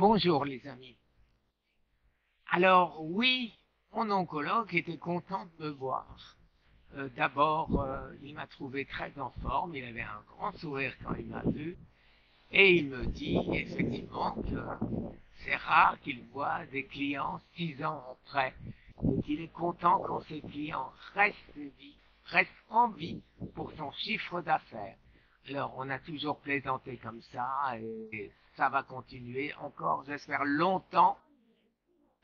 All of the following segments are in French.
Bonjour les amis. Alors oui, mon oncologue était content de me voir. D'abord, il m'a trouvé très en forme, il avait un grand sourire quand il m'a vu, et il me dit effectivement que c'est rare qu'il voit des clients 6 ans après, et qu'il est content quand ses clients restent en vie pour son chiffre d'affaires. Alors, on a toujours plaisanté comme ça, et ça va continuer encore, j'espère, longtemps.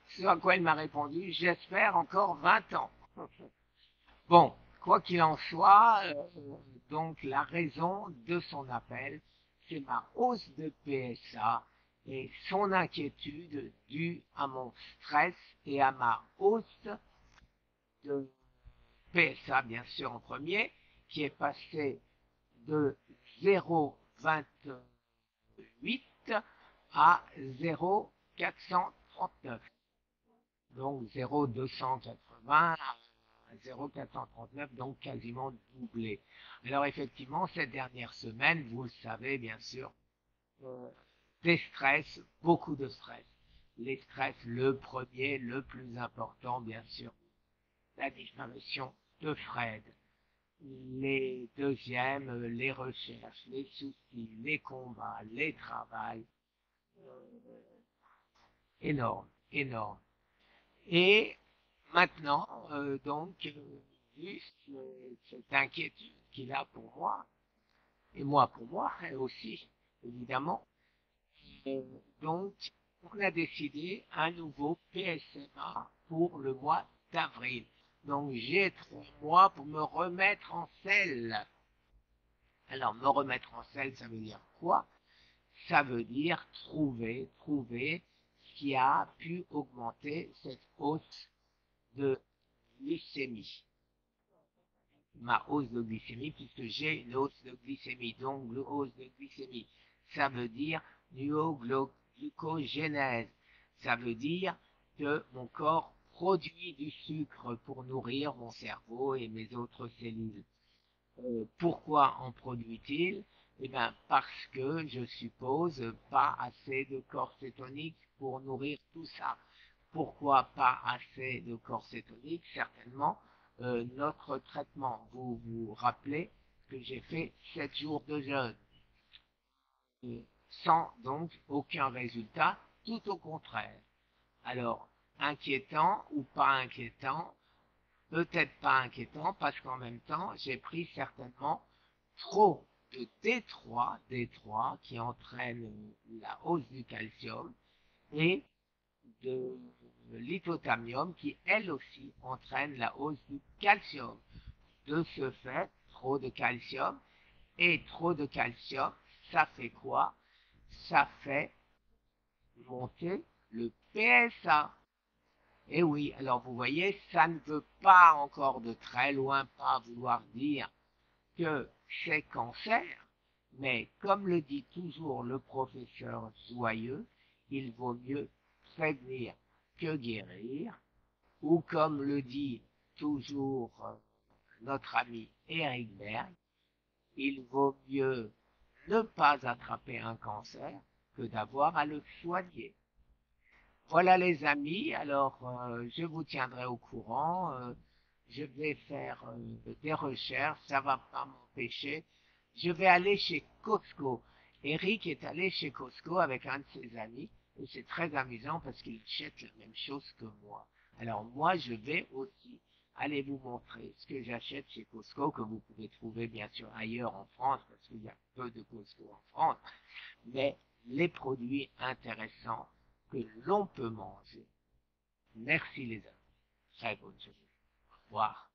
Ce à quoi il m'a répondu, j'espère encore 20 ans. Bon, quoi qu'il en soit, donc la raison de son appel, c'est ma hausse de PSA et son inquiétude due à mon stress et à ma hausse de PSA, bien sûr, en premier, qui est passé de 0,28 à 0,439. Donc 0,280 à 0,439, donc quasiment doublé. Alors effectivement, cette dernière semaine, vous le savez bien sûr, euh, des stress, beaucoup de stress. Les stress, le premier, le plus important, bien sûr, la disparition de Fred. Les deuxièmes, les recherches, les soucis, les combats, les travails, énorme, énorme. Et maintenant, vu cette inquiétude qu'il a pour moi, et moi pour moi aussi, évidemment, euh, donc on a décidé un nouveau PSMA pour le mois d'avril. Donc j'ai 3 mois pour me remettre en selle. Alors me remettre en selle, ça veut dire quoi? Ça veut dire trouver ce qui a pu augmenter cette hausse de glycémie, ma hausse de glycémie, puisque j'ai une hausse de glycémie. Donc, hausse de glycémie, ça veut dire glucogénèse. Ça veut dire que mon corps produit du sucre pour nourrir mon cerveau et mes autres cellules. Pourquoi en produit-il? Eh bien, parce que je suppose pas assez de corps cétonique pour nourrir tout ça. Pourquoi pas assez de corps cétonique? Certainement, notre traitement. Vous vous rappelez que j'ai fait 7 jours de jeûne, sans donc aucun résultat, tout au contraire. Alors, inquiétant ou pas inquiétant? Peut-être pas inquiétant parce qu'en même temps, j'ai pris certainement trop de D3 qui entraîne la hausse du calcium et de l'hypothalamium qui elle aussi entraîne la hausse du calcium. De ce fait, trop de calcium et trop de calcium, ça fait quoi? Ça fait monter le PSA. Et oui, alors vous voyez, ça ne veut pas encore de très loin pas vouloir dire que c'est cancer, mais comme le dit toujours le professeur Joyeux, il vaut mieux prévenir que guérir, ou comme le dit toujours notre ami Eric Berg, il vaut mieux ne pas attraper un cancer que d'avoir à le soigner. Voilà les amis, alors je vous tiendrai au courant, je vais faire des recherches, ça va pas m'empêcher. Je vais aller chez Costco. Eric est allé chez Costco avec un de ses amis et c'est très amusant parce qu'il achète la même chose que moi. Alors moi, je vais aussi aller vous montrer ce que j'achète chez Costco, que vous pouvez trouver bien sûr ailleurs en France parce qu'il y a peu de Costco en France, mais les produits intéressants que l'on peut manger. Merci les amis. Très bonne journée. Au revoir.